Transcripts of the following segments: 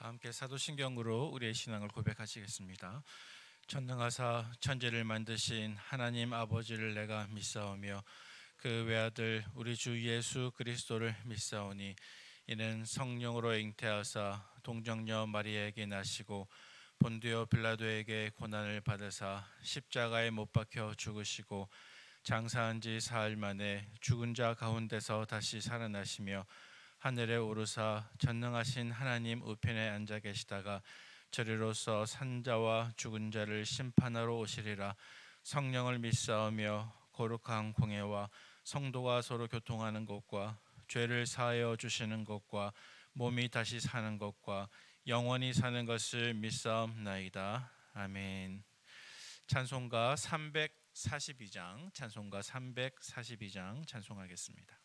함께 사도신경으로 우리의 신앙을 고백하시겠습니다. 전능하사 천지를 만드신 하나님 아버지를 내가 믿사오며 그 외아들 우리 주 예수 그리스도를 믿사오니 이는 성령으로 잉태하사 동정녀 마리아에게 나시고 본디오 빌라도에게 고난을 받으사 십자가에 못 박혀 죽으시고 장사한 지 사흘 만에 죽은 자 가운데서 다시 살아나시며 하늘에 오르사 전능하신 하나님 우편에 앉아 계시다가 저리로서 산자와 죽은 자를 심판하러 오시리라. 성령을 믿사오며 거룩한 공회와 성도가 서로 교통하는 것과 죄를 사하여 주시는 것과 몸이 다시 사는 것과 영원히 사는 것을 믿사옵나이다. 아멘. 찬송가 342장 찬송하겠습니다.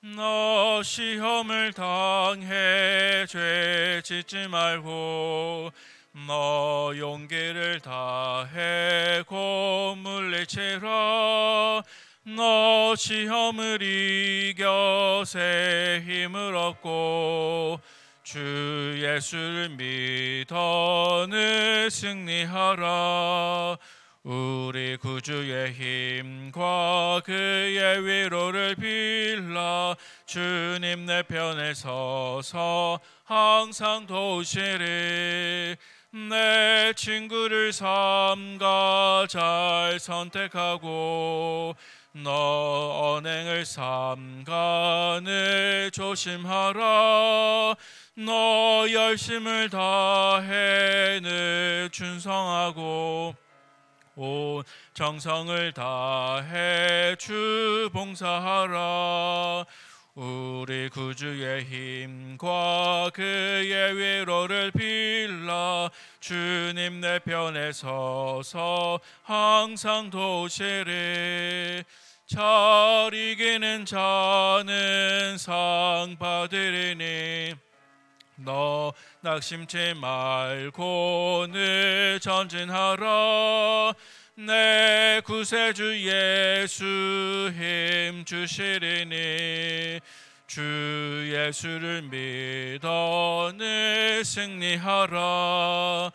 너 시험을 당해 죄 짓지 말고 너 용기를 다해 곧 물리치라. 너 시험을 이겨 새 힘을 얻고 주 예수를 믿어 늘 승리하라. 우리 구주의 힘과 그의 위로를 빌라. 주님 내 편에 서서 항상 도우시리. 내 친구를 삼가 잘 선택하고 너 언행을 삼가 늘 조심하라. 너 열심을 다해 늘 충성하고 온 정성을 다해 주 봉사하라. 우리 구주의 힘과 그의 위로를 빌라. 주님 내 편에 서서 항상 도우시리. 잘 이기는 자는 상 받으리니 너 낙심치 말고 늘 전진하라. 내 구세주 예수 힘 주시리니 주 예수를 믿어 늘 승리하라.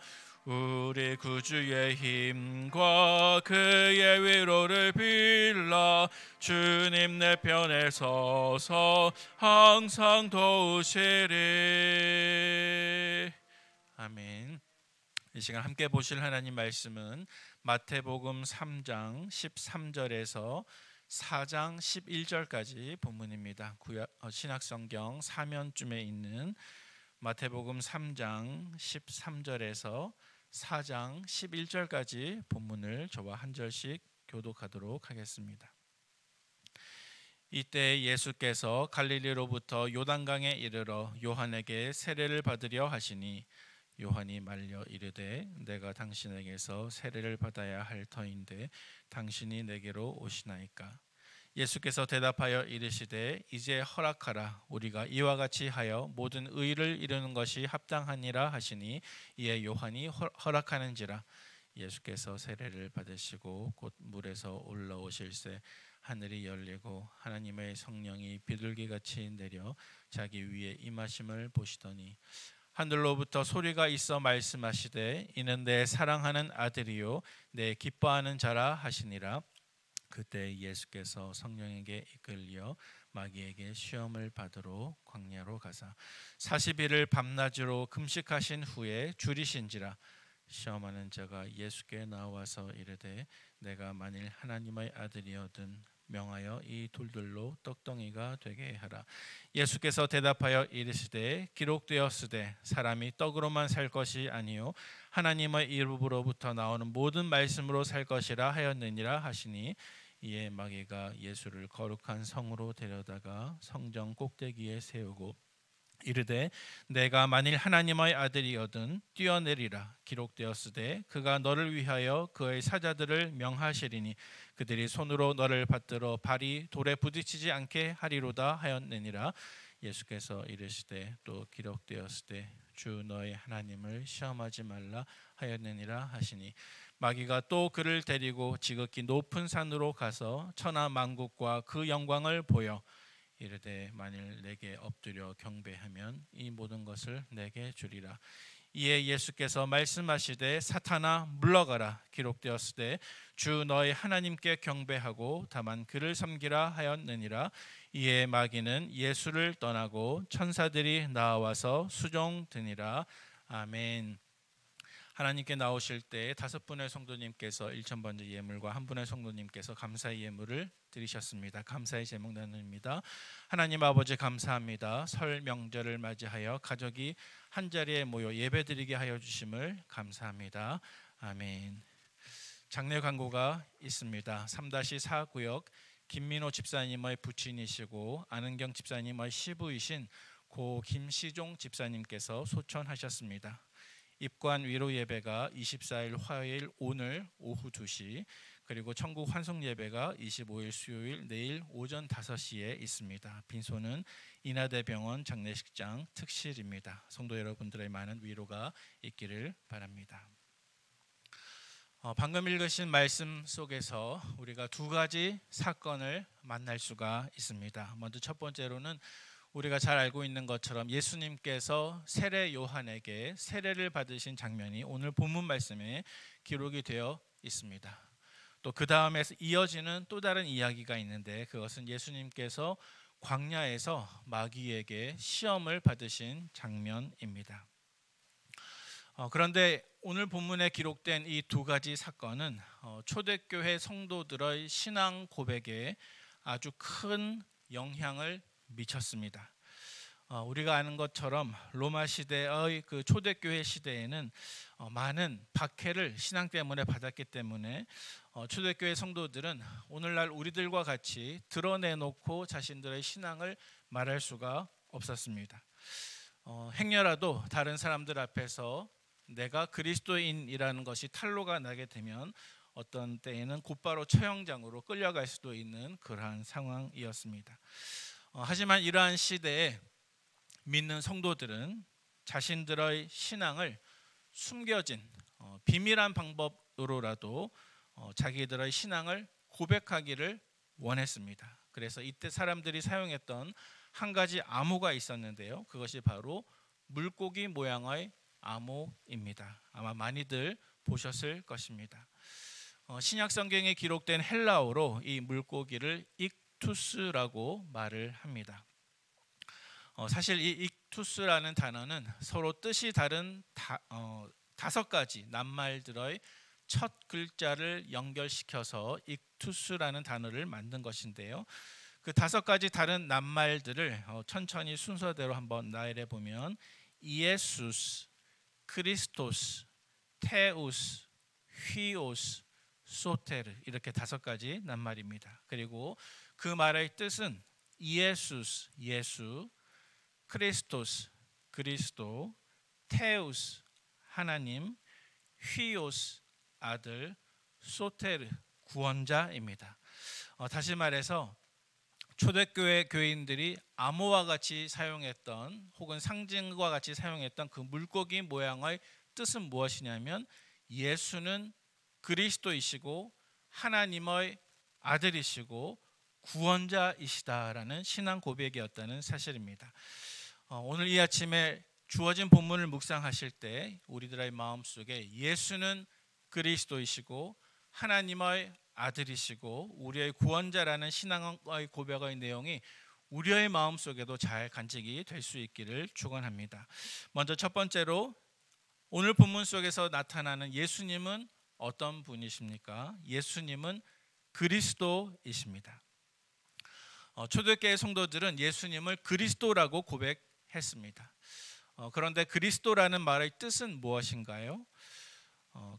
우리 구주의 힘과 그의 위로를 빌라. 주님 내 편에 서서 항상 도우시리. 아멘. 이 시간 함께 보실 하나님 말씀은 마태복음 3장 13절에서 4장 11절까지 본문입니다. 신약성경 사면쯤에 있는 마태복음 3장 13절에서 4장 11절까지 본문을 저와 한 절씩 교독하도록 하겠습니다. 이때 예수께서 갈릴리로부터 요단강에 이르러 요한에게 세례를 받으려 하시니 요한이 말려 이르되 내가 당신에게서 세례를 받아야 할 터인데 당신이 내게로 오시나이까. 예수께서 대답하여 이르시되 이제 허락하라. 우리가 이와 같이 하여 모든 의를 이루는 것이 합당하니라 하시니 이에 요한이 허락하는지라. 예수께서 세례를 받으시고 곧 물에서 올라오실새 하늘이 열리고 하나님의 성령이 비둘기같이 내려 자기 위에 임하심을 보시더니 하늘로부터 소리가 있어 말씀하시되 이는 내 사랑하는 아들이요 내 기뻐하는 자라 하시니라. 그때 예수께서 성령에게 이끌려 마귀에게 시험을 받으러 광야로 가사 40일을 밤낮으로 금식하신 후에 줄이신지라. 시험하는 자가 예수께 나와서 이르되 내가 만일 하나님의 아들이거든 명하여 이 돌들로 떡덩이가 되게 하라. 예수께서 대답하여 이르시되 기록되었으되 사람이 떡으로만 살 것이 아니요 하나님의 입으로부터 나오는 모든 말씀으로 살 것이라 하였느니라 하시니 이에 마귀가 예수를 거룩한 성으로 데려다가 성전 꼭대기에 세우고 이르되 내가 만일 하나님의 아들이거든 뛰어내리라. 기록되었으되 그가 너를 위하여 그의 사자들을 명하시리니 그들이 손으로 너를 받들어 발이 돌에 부딪히지 않게 하리로다 하였느니라. 예수께서 이르시되 또 기록되었을 때 주 너의 하나님을 시험하지 말라 하였느니라 하시니 마귀가 또 그를 데리고 지극히 높은 산으로 가서 천하 만국과 그 영광을 보여 이르되 만일 내게 엎드려 경배하면 이 모든 것을 내게 주리라. 이에 예수께서 말씀하시되 사탄아 물러가라 기록되었을 때 주 너의 하나님께 경배하고 다만 그를 섬기라 하였느니라. 이에 마귀는 예수를 떠나고 천사들이 나와서 수종드니라. 아멘. 하나님께 나오실 때 5분의 성도님께서 1,000번째 예물과 1분의 성도님께서 감사의 예물을 드리셨습니다. 감사의 제목 나눕니다. 하나님 아버지 감사합니다. 설 명절을 맞이하여 가족이 한자리에 모여 예배드리게 하여 주심을 감사합니다. 아멘. 장례 광고가 있습니다. 3-4 구역 김민호 집사님의 부친이시고 안은경 집사님의 시부이신 고 김시종 집사님께서 소천하셨습니다. 입관 위로 예배가 24일 화요일 오늘 오후 2시, 그리고 천국 환송 예배가 25일 수요일 내일 오전 5시에 있습니다. 빈소는 인하대병원 장례식장 특실입니다. 성도 여러분들의 많은 위로가 있기를 바랍니다. 방금 읽으신 말씀 속에서 우리가 2가지 사건을 만날 수가 있습니다. 먼저 첫 번째로는 우리가 잘 알고 있는 것처럼 예수님께서 세례 요한에게 세례를 받으신 장면이 오늘 본문 말씀에 기록이 되어 있습니다. 또 그 다음에서 이어지는 또 다른 이야기가 있는데 그것은 예수님께서 광야에서 마귀에게 시험을 받으신 장면입니다. 그런데 오늘 본문에 기록된 이 2가지 사건은 초대교회 성도들의 신앙 고백에 아주 큰 영향을 미쳤습니다. 우리가 아는 것처럼 로마 시대의 그 초대교회 시대에는 많은 박해를 신앙 때문에 받았기 때문에 초대교회 성도들은 오늘날 우리들과 같이 드러내놓고 자신들의 신앙을 말할 수가 없었습니다. 행여라도 다른 사람들 앞에서 내가 그리스도인이라는 것이 탄로가 나게 되면 어떤 때에는 곧바로 처형장으로 끌려갈 수도 있는 그러한 상황이었습니다. 하지만 이러한 시대에 믿는 성도들은 자신들의 신앙을 숨겨진 비밀한 방법으로라도 자기들의 신앙을 고백하기를 원했습니다. 그래서 이때 사람들이 사용했던 한 가지 암호가 있었는데요. 그것이 바로 물고기 모양의 암호입니다. 아마 많이들 보셨을 것입니다. 신약 성경에 기록된 헬라어로 이 물고기를 익투스라고 말을 합니다. 사실 이 익투스라는 단어는 서로 뜻이 다른 5가지 낱말들의 첫 글자를 연결시켜서 익투스라는 단어를 만든 것인데요. 그 5가지 다른 낱말들을 천천히 순서대로 한번 나열해 보면 이에수스, 크리스토스, 테우스, 휘오스, 소테르 이렇게 5가지 낱말입니다. 그리고 그 말의 뜻은 이에수스, 예수, 크리스토스, 그리스도, 테우스, 하나님, 휘오스, 아들, 소테르, 구원자입니다. 다시 말해서 초대교회 교인들이 암호와 같이 사용했던 혹은 상징과 같이 사용했던 그 물고기 모양의 뜻은 무엇이냐면 예수는 그리스도이시고 하나님의 아들이시고 구원자이시다라는 신앙 고백이었다는 사실입니다. 오늘 이 아침에 주어진 본문을 묵상하실 때 우리들의 마음속에 예수는 그리스도이시고 하나님의 아들이시고 우리의 구원자라는 신앙의 고백의 내용이 우리의 마음속에도 잘 간직이 될 수 있기를 축원합니다. 먼저 첫 번째로 오늘 본문 속에서 나타나는 예수님은 어떤 분이십니까? 예수님은 그리스도이십니다. 초대교회 성도들은 예수님을 그리스도라고 고백했습니다. 그런데 그리스도라는 말의 뜻은 무엇인가요?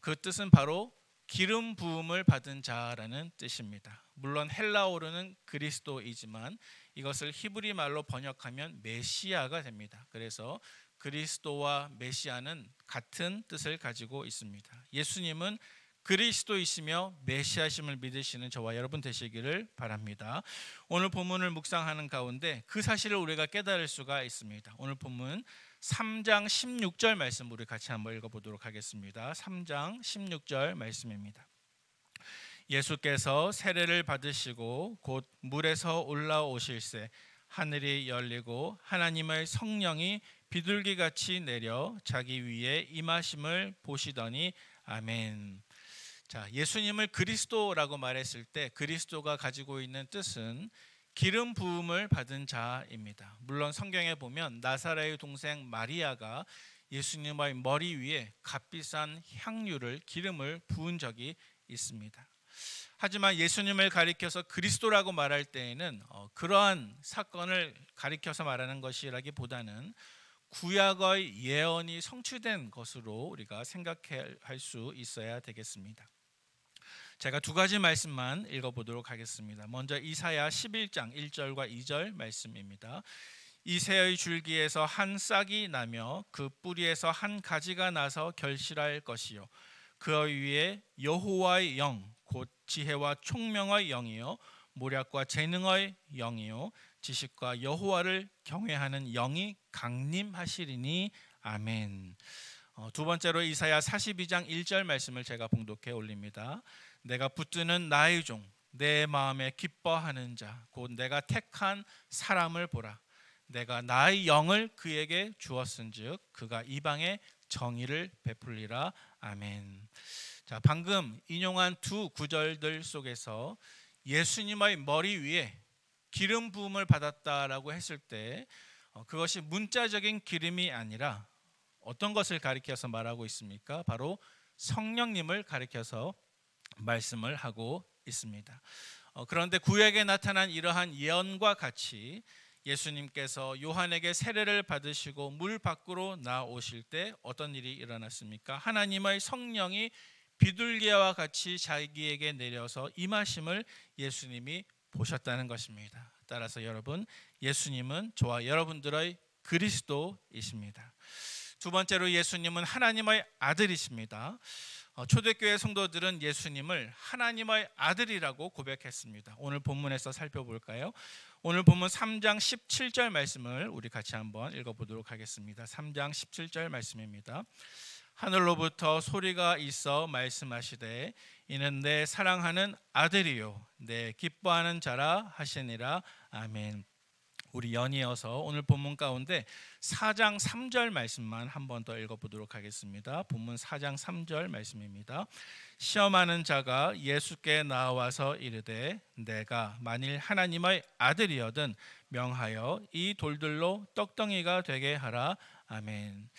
그 뜻은 바로 기름 부음을 받은 자라는 뜻입니다. 물론 헬라어로는 그리스도이지만 이것을 히브리 말로 번역하면 메시아가 됩니다. 그래서 그리스도와 메시아는 같은 뜻을 가지고 있습니다. 예수님은 그리스도이시며 메시아심을 믿으시는 저와 여러분 되시기를 바랍니다. 오늘 본문을 묵상하는 가운데 그 사실을 우리가 깨달을 수가 있습니다. 오늘 본문 3장 16절 말씀 우리 같이 한번 읽어보도록 하겠습니다. 3장 16절 말씀입니다. 예수께서 세례를 받으시고 곧 물에서 올라오실새 하늘이 열리고 하나님의 성령이 비둘기같이 내려 자기 위에 임하심을 보시더니 아멘. 자, 예수님을 그리스도라고 말했을 때 그리스도가 가지고 있는 뜻은 기름 부음을 받은 자입니다. 물론 성경에 보면 나사렛의 동생 마리아가 예수님의 머리 위에 값비싼 향유를 기름을 부은 적이 있습니다. 하지만 예수님을 가리켜서 그리스도라고 말할 때에는 그러한 사건을 가리켜서 말하는 것이라기보다는 구약의 예언이 성취된 것으로 우리가 생각할 수 있어야 되겠습니다. 제가 두 가지 말씀만 읽어보도록 하겠습니다. 먼저 이사야 11장 1절과 2절 말씀입니다. 이새의 줄기에서 한 싹이 나며 그 뿌리에서 한 가지가 나서 결실할 것이요 그 위에 여호와의 영 곧 지혜와 총명의 영이요 모략과 재능의 영이요 지식과 여호와를 경외하는 영이 강림하시리니 아멘. 두 번째로 이사야 42장 1절 말씀을 제가 봉독해 올립니다. 내가 붙드는 나의 종 내 마음에 기뻐하는 자 곧 내가 택한 사람을 보라. 내가 나의 영을 그에게 주었은즉 그가 이방에 정의를 베풀리라. 아멘. 자, 방금 인용한 두 구절들 속에서 예수님의 머리 위에 기름 부음을 받았다라고 했을 때 그것이 문자적인 기름이 아니라 어떤 것을 가리켜서 말하고 있습니까? 바로 성령님을 가리켜서 말씀을 하고 있습니다. 그런데 구약에 나타난 이러한 예언과 같이 예수님께서 요한에게 세례를 받으시고 물 밖으로 나오실 때 어떤 일이 일어났습니까? 하나님의 성령이 비둘기와 같이 자기에게 내려서 임하심을 예수님이 보셨다는 것입니다. 따라서 여러분, 예수님은 저와 여러분들의 그리스도이십니다. 두 번째로 예수님은 하나님의 아들이십니다. 초대교회 성도들은 예수님을 하나님의 아들이라고 고백했습니다. 오늘 본문에서 살펴볼까요? 오늘 본문 3장 17절 말씀을 우리 같이 한번 읽어보도록 하겠습니다. 3장 17절 말씀입니다. 하늘로부터 소리가 있어 말씀하시되 이는 내 사랑하는 아들이요 내 기뻐하는 자라 하시니라. 아멘. 우리 연이어서 오늘 본문 가운데 4장 3절 말씀만 한 번 더 읽어보도록 하겠습니다. 본문 4장 3절 말씀입니다. 시험하는 자가 예수께 나와서 이르되 내가 만일 하나님의 아들이여든 명하여 이 돌들로 떡덩이가 되게 하라. 아멘.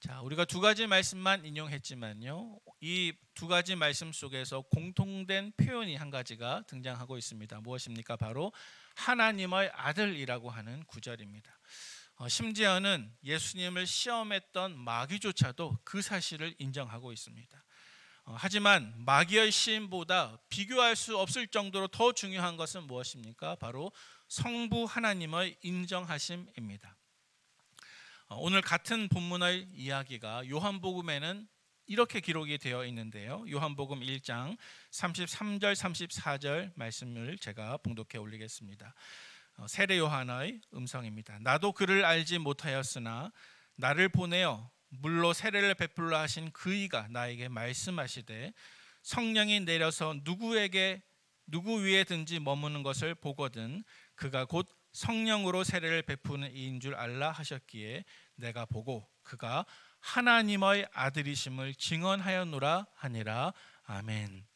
자, 우리가 두 가지 말씀만 인용했지만요, 이 두 가지 말씀 속에서 공통된 표현이 한 가지가 등장하고 있습니다. 무엇입니까? 바로 하나님의 아들이라고 하는 구절입니다. 심지어는 예수님을 시험했던 마귀조차도 그 사실을 인정하고 있습니다. 하지만 마귀의 시험보다 비교할 수 없을 정도로 더 중요한 것은 무엇입니까? 바로 성부 하나님의 인정하심입니다. 오늘 같은 본문의 이야기가 요한복음에는 이렇게 기록이 되어 있는데요. 요한복음 1장 33절 34절 말씀을 제가 봉독해 올리겠습니다. 세례 요한의 음성입니다. 나도 그를 알지 못하였으나 나를 보내어 물로 세례를 베풀라 하신 그이가 나에게 말씀하시되 성령이 내려서 누구 위에든지 머무는 것을 보거든 그가 곧 성령으로 세례를 베푸는 이인 줄 알라 하셨기에 내가 보고 그가 하나님의 아들이심을 증언하였노라 하니라. 아멘.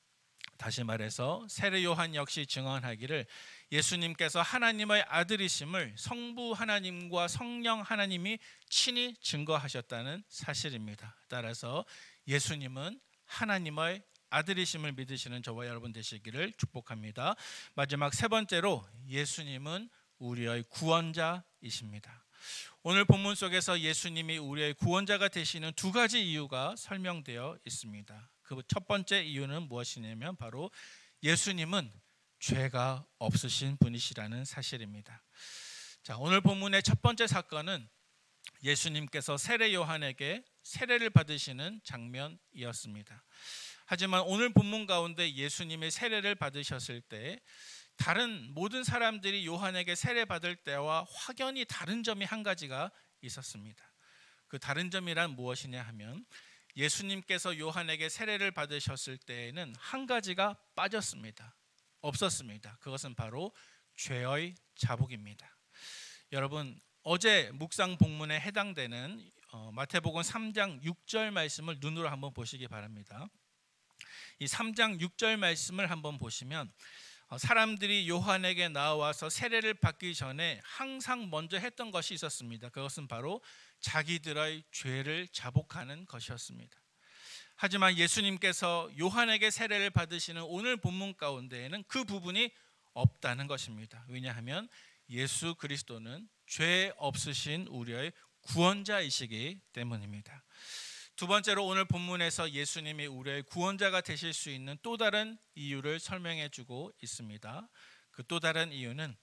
다시 말해서 세례 요한 역시 증언하기를 예수님께서 하나님의 아들이심을 성부 하나님과 성령 하나님이 친히 증거하셨다는 사실입니다. 따라서 예수님은 하나님의 아들이심을 믿으시는 저와 여러분 되시기를 축복합니다. 마지막 세 번째로 예수님은 우리의 구원자이십니다. 오늘 본문 속에서 예수님이 우리의 구원자가 되시는 두 가지 이유가 설명되어 있습니다. 그 첫 번째 이유는 무엇이냐면 바로 예수님은 죄가 없으신 분이시라는 사실입니다. 자, 오늘 본문의 첫 번째 사건은 예수님께서 세례 요한에게 세례를 받으시는 장면이었습니다. 하지만 오늘 본문 가운데 예수님의 세례를 받으셨을 때 다른 모든 사람들이 요한에게 세례 받을 때와 확연히 다른 점이 한 가지가 있었습니다. 그 다른 점이란 무엇이냐 하면 예수님께서 요한에게 세례를 받으셨을 때에는 한 가지가 빠졌습니다. 없었습니다. 그것은 바로 죄의 자복입니다. 여러분, 어제 묵상 본문에 해당되는 마태복음 3장 6절 말씀을 눈으로 한번 보시기 바랍니다. 이 3장 6절 말씀을 한번 보시면 사람들이 요한에게 나와서 세례를 받기 전에 항상 먼저 했던 것이 있었습니다. 그것은 바로 자기들의 죄를 자복하는 것이었습니다. 하지만 예수님께서 요한에게 세례를 받으시는 오늘 본문 가운데에는 그 부분이 없다는 것입니다. 왜냐하면 예수 그리스도는 죄 없으신 우리의 구원자이시기 때문입니다. 두 번째로 오늘 본문에서 예수님이 우리의 구원자가 되실 수 있는 또 다른 이유를 설명해 주고 있습니다. 그 또 다른 이유는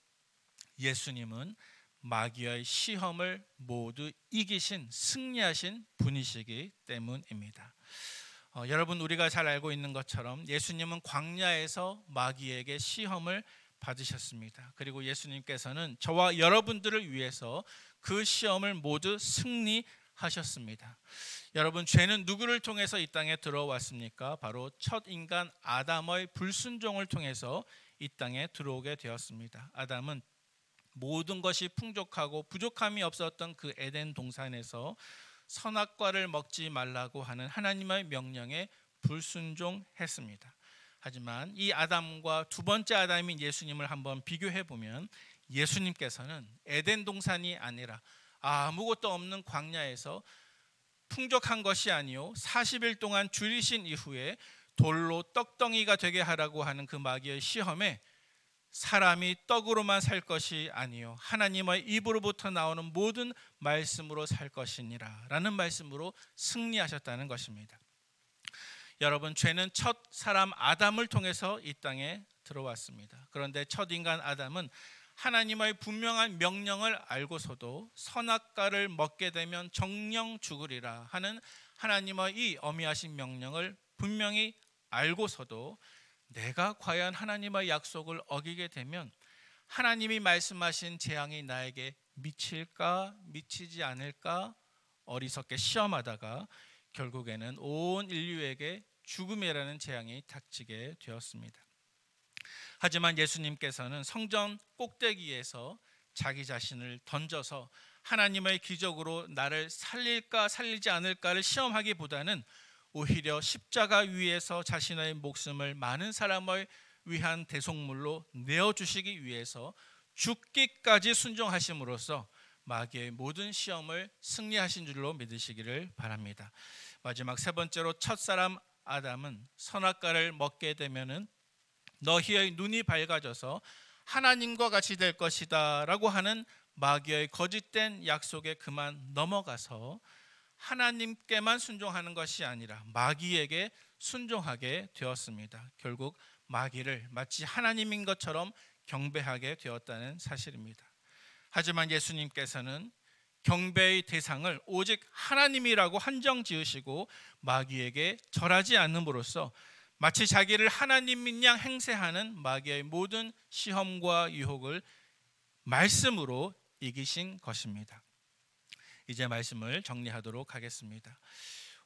예수님은 마귀의 시험을 모두 이기신 승리하신 분이시기 때문입니다. 여러분, 우리가 잘 알고 있는 것처럼 예수님은 광야에서 마귀에게 시험을 받으셨습니다. 그리고 예수님께서는 저와 여러분들을 위해서 그 시험을 모두 승리하셨습니다. 여러분, 죄는 누구를 통해서 이 땅에 들어왔습니까? 바로 첫 인간 아담의 불순종을 통해서 이 땅에 들어오게 되었습니다. 아담은 모든 것이 풍족하고 부족함이 없었던 그 에덴 동산에서 선악과를 먹지 말라고 하는 하나님의 명령에 불순종했습니다. 하지만 이 아담과 두 번째 아담인 예수님을 한번 비교해 보면 예수님께서는 에덴 동산이 아니라 아무것도 없는 광야에서 풍족한 것이 아니요 40일 동안 줄이신 이후에 돌로 떡덩이가 되게 하라고 하는 그 마귀의 시험에 사람이 떡으로만 살 것이 아니요 하나님의 입으로부터 나오는 모든 말씀으로 살 것이니라 라는 말씀으로 승리하셨다는 것입니다. 여러분, 죄는 첫 사람 아담을 통해서 이 땅에 들어왔습니다. 그런데 첫 인간 아담은 하나님의 분명한 명령을 알고서도 선악과를 먹게 되면 정령 죽으리라 하는 하나님의 이 어미하신 명령을 분명히 알고서도 내가 과연 하나님의 약속을 어기게 되면 하나님이 말씀하신 재앙이 나에게 미칠까 미치지 않을까 어리석게 시험하다가 결국에는 온 인류에게 죽음이라는 재앙이 닥치게 되었습니다. 하지만 예수님께서는 성전 꼭대기에서 자기 자신을 던져서 하나님의 기적으로 나를 살릴까 살리지 않을까를 시험하기보다는 오히려 십자가 위에서 자신의 목숨을 많은 사람을 위한 대속물로 내어주시기 위해서 죽기까지 순종하심으로써 마귀의 모든 시험을 승리하신 줄로 믿으시기를 바랍니다. 마지막 세 번째로 첫사람 아담은 선악과를 먹게 되면은 너희의 눈이 밝아져서 하나님과 같이 될 것이다 라고 하는 마귀의 거짓된 약속에 그만 넘어가서 하나님께만 순종하는 것이 아니라 마귀에게 순종하게 되었습니다. 결국 마귀를 마치 하나님인 것처럼 경배하게 되었다는 사실입니다. 하지만 예수님께서는 경배의 대상을 오직 하나님이라고 한정 지으시고 마귀에게 절하지 않음으로써 마치 자기를 하나님인 양 행세하는 마귀의 모든 시험과 유혹을 말씀으로 이기신 것입니다. 이제 말씀을 정리하도록 하겠습니다.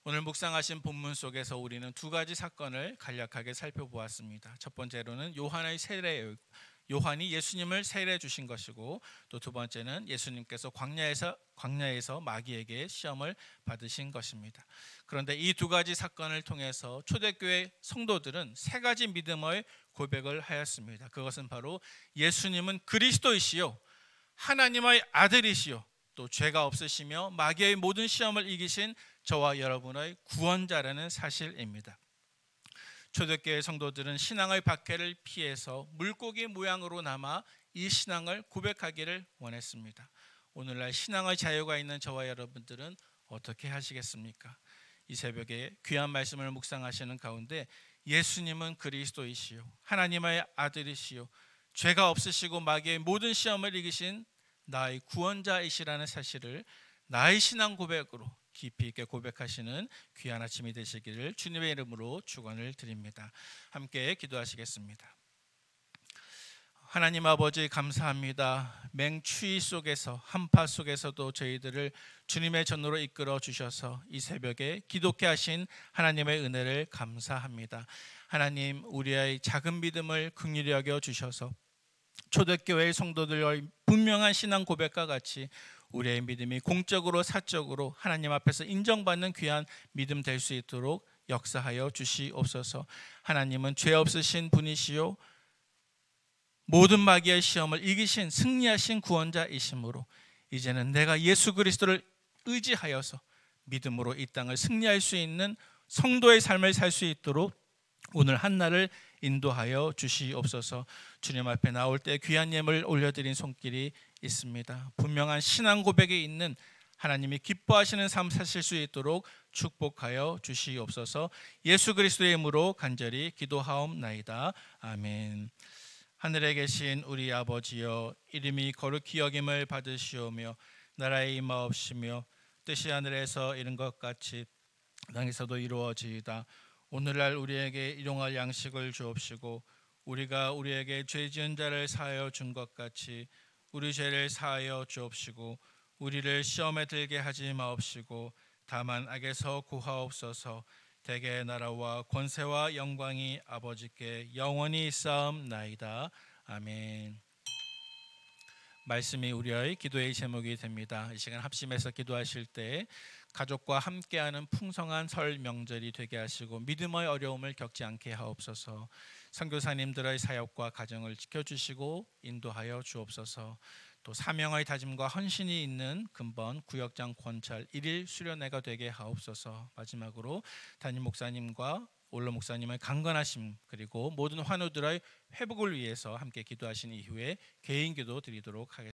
오늘 묵상하신 본문 속에서 우리는 두 가지 사건을 간략하게 살펴보았습니다. 첫 번째로는 요한이 예수님을 세례해 주신 것이고, 또 두 번째는 예수님께서 광야에서 마귀에게 시험을 받으신 것입니다. 그런데 이 두 가지 사건을 통해서 초대교회 성도들은 세 가지 믿음의 고백을 하였습니다. 그것은 바로 예수님은 그리스도이시요 하나님의 아들이시요 또 죄가 없으시며 마귀의 모든 시험을 이기신 저와 여러분의 구원자라는 사실입니다. 초대교회 성도들은 신앙의 박해를 피해서 물고기 모양으로 남아 이 신앙을 고백하기를 원했습니다. 오늘날 신앙의 자유가 있는 저와 여러분들은 어떻게 하시겠습니까? 이 새벽에 귀한 말씀을 묵상하시는 가운데 예수님은 그리스도이시요 하나님의 아들이시요 죄가 없으시고 마귀의 모든 시험을 이기신 나의 구원자이시라는 사실을 나의 신앙 고백으로 깊이 있게 고백하시는 귀한 아침이 되시기를 주님의 이름으로 축원을 드립니다. 함께 기도하시겠습니다. 하나님 아버지 감사합니다. 맹추위 속에서 한파 속에서도 저희들을 주님의 전으로 이끌어 주셔서 이 새벽에 기도케 하신 하나님의 은혜를 감사합니다. 하나님, 우리의 작은 믿음을 긍휼히 여겨 주셔서 초대교회의 성도들의 분명한 신앙 고백과 같이 우리의 믿음이 공적으로 사적으로 하나님 앞에서 인정받는 귀한 믿음 될 수 있도록 역사하여 주시옵소서. 하나님은 죄 없으신 분이시요 모든 마귀의 시험을 이기신 승리하신 구원자이시므로 이제는 내가 예수 그리스도를 의지하여서 믿음으로 이 땅을 승리할 수 있는 성도의 삶을 살 수 있도록 오늘 한날을 인도하여 주시옵소서. 주님 앞에 나올 때 귀한 예물 올려드린 손길이 있습니다. 분명한 신앙 고백에 있는 하나님이 기뻐하시는 삶 사실 수 있도록 축복하여 주시옵소서. 예수 그리스도의 이름으로 간절히 기도하옵나이다. 아멘. 하늘에 계신 우리 아버지여, 이름이 거룩히 여김을 받으시오며 나라의 임하옵시며 뜻이 하늘에서 이룬 것 같이 땅에서도 이루어지이다. 오늘날 우리에게 일용할 양식을 주옵시고 우리가 우리에게 죄 지은 자를 사하여 준 것 같이 우리 죄를 사하여 주옵시고 우리를 시험에 들게 하지 마옵시고 다만 악에서 구하옵소서. 대개의 나라와 권세와 영광이 아버지께 영원히 있사옵나이다. 아멘. 말씀이 우리의 기도의 제목이 됩니다. 이 시간 합심해서 기도하실 때 가족과 함께하는 풍성한 설 명절이 되게 하시고 믿음의 어려움을 겪지 않게 하옵소서. 선교사님들의 사역과 가정을 지켜주시고 인도하여 주옵소서. 또 사명의 다짐과 헌신이 있는 근본 구역장 권찰 1일 수련회가 되게 하옵소서. 마지막으로 담임 목사님과 올로 목사님의 강건하심 그리고 모든 환우들의 회복을 위해서 함께 기도하신 이후에 개인 기도 드리도록 하겠습니다.